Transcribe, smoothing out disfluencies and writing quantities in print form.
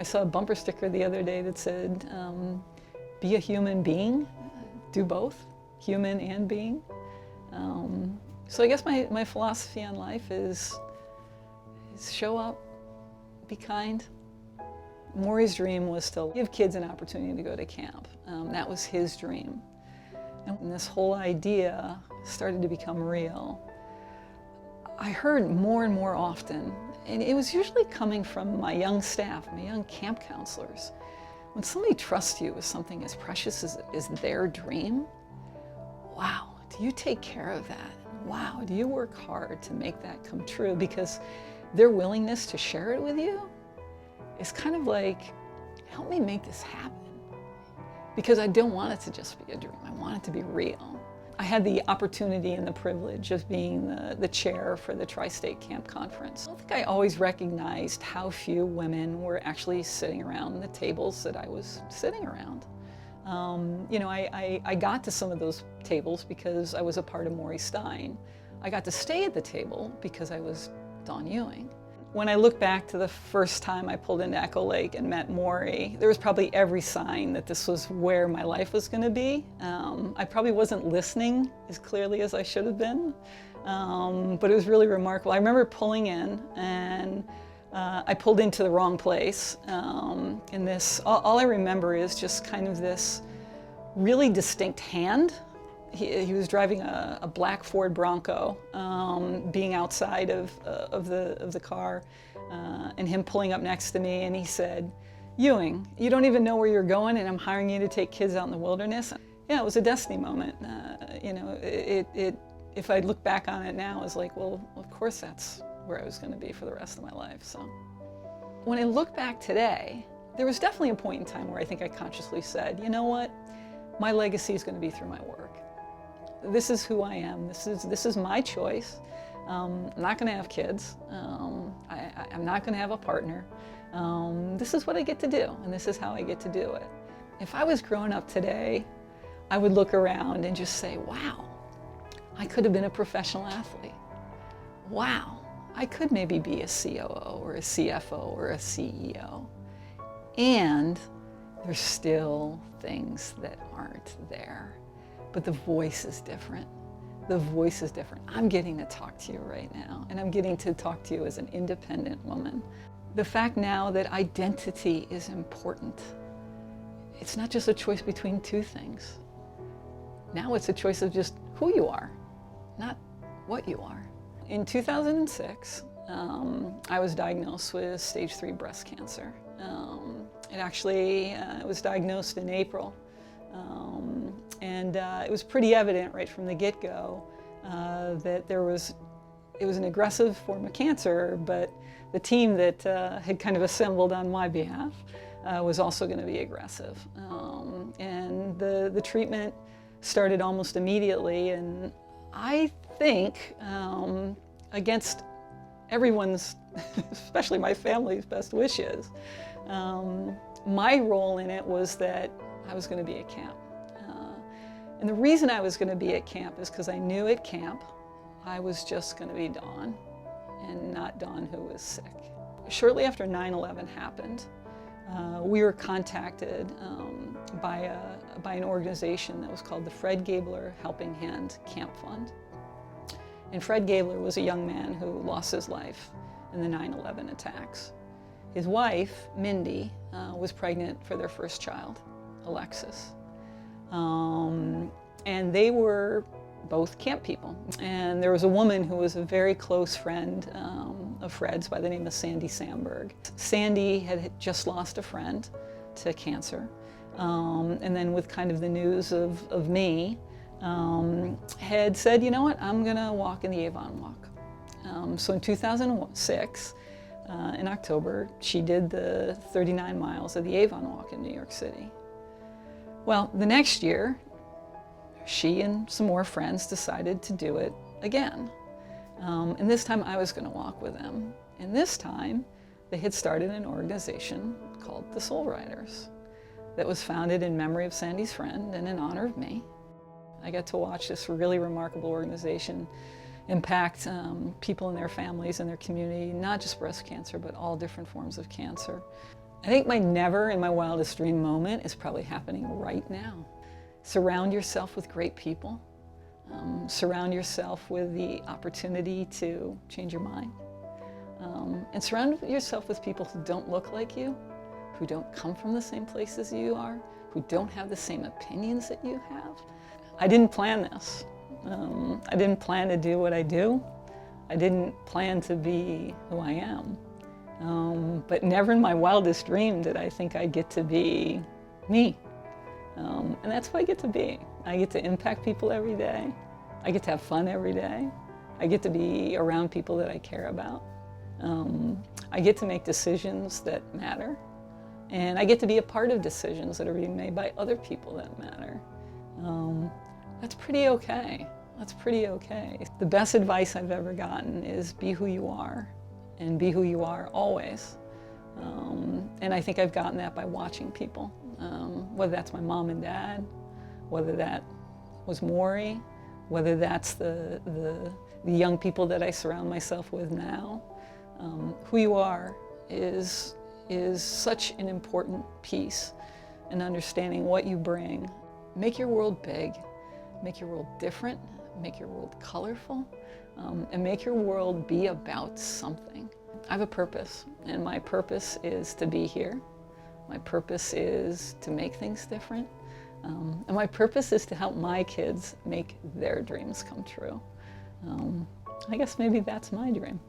saw a bumper sticker the other day that said, be a human being, do both, human and being. So I guess my philosophy on life is show up, be kind. Maury's dream was to give kids an opportunity to go to camp. That was his dream. And this whole idea started to become real. I heard more and more often, and it was usually coming from my young staff, my young camp counselors. When somebody trusts you with something as precious as their dream, wow, do you take care of that? Wow, do you work hard to make that come true? Because their willingness to share it with you is kind of like, help me make this happen. Because I don't want it to just be a dream, I want it to be real. I had the opportunity and the privilege of being the chair for the Tri-State Camp Conference. I don't think I always recognized how few women were actually sitting around the tables that I was sitting around. You know, I got to some of those tables because I was a part of Maury Stein. I got to stay at the table because I was Dawn Ewing. When I look back to the first time I pulled into Echo Lake and met Maury, there was probably every sign that this was where my life was going to be. I probably wasn't listening as clearly as I should have been, but it was really remarkable. I remember pulling in, and I pulled into the wrong place. And all I remember is just kind of this really distinct hand. He was driving a black Ford Bronco, being outside of the car, and him pulling up next to me, and he said, "Ewing, you don't even know where you're going, and I'm hiring you to take kids out in the wilderness." Yeah, it was a destiny moment. You know, if I look back on it now, it's like, well, of course that's where I was going to be for the rest of my life. So when I look back today, there was definitely a point in time where I think I consciously said, you know what, my legacy is going to be through my work. This is who I am. This is my choice. I'm not going to have kids. I'm not going to have a partner. This is what I get to do, and this is how I get to do it. If I was growing up today, I would look around and just say, wow, I could have been a professional athlete. Wow, I could maybe be a COO or a CFO or a CEO. And there's still things that aren't there. But the voice is different. The voice is different. I'm getting to talk to you right now, and I'm getting to talk to you as an independent woman. The fact now that identity is important. It's not just a choice between two things. Now it's a choice of just who you are, not what you are. In 2006, I was diagnosed with stage 3 breast cancer. It was diagnosed in April. And it was pretty evident right from the get-go that it was an aggressive form of cancer, but the team that had kind of assembled on my behalf was also going to be aggressive. And the treatment started almost immediately, and I think against everyone's, especially my family's best wishes, my role in it was that I was going to be at camp. And the reason I was going to be at camp is because I knew at camp I was just going to be Dawn, and not Dawn who was sick. Shortly after 9/11 happened, we were contacted by an organization that was called the Fred Gabler Helping Hand Camp Fund. And Fred Gabler was a young man who lost his life in the 9/11 attacks. His wife, Mindy, was pregnant for their first child, Alexis. And they were both camp people. And there was a woman who was a very close friend of Fred's by the name of Sandy Sandberg. Sandy had just lost a friend to cancer. And then with kind of the news of me, had said, you know what, I'm gonna walk in the Avon Walk. So in 2006, in October, she did the 39 miles of the Avon Walk in New York City. Well, the next year, she and some more friends decided to do it again. And this time I was going to walk with them. And this time, they had started an organization called the Soul Riders that was founded in memory of Sandy's friend and in honor of me. I got to watch this really remarkable organization impact people and their families and their community, not just breast cancer, but all different forms of cancer. I think my never in my wildest dream moment is probably happening right now. Surround yourself with great people. Surround yourself with the opportunity to change your mind. And surround yourself with people who don't look like you, who don't come from the same places you are, who don't have the same opinions that you have. I didn't plan this. I didn't plan to do what I do. I didn't plan to be who I am. But never in my wildest dream did I think I'd get to be me. And that's who I get to be. I get to impact people every day. I get to have fun every day. I get to be around people that I care about. I get to make decisions that matter. And I get to be a part of decisions that are being made by other people that matter. That's pretty okay. That's pretty okay. The best advice I've ever gotten is be who you are, and be who you are always. And I think I've gotten that by watching people, whether that's my mom and dad, whether that was Maury, whether that's the young people that I surround myself with now. Who you are is such an important piece in understanding what you bring. Make your world big, make your world different, make your world colorful, and make your world be about something. I have a purpose, and my purpose is to be here. My purpose is to make things different. And my purpose is to help my kids make their dreams come true. I guess maybe that's my dream.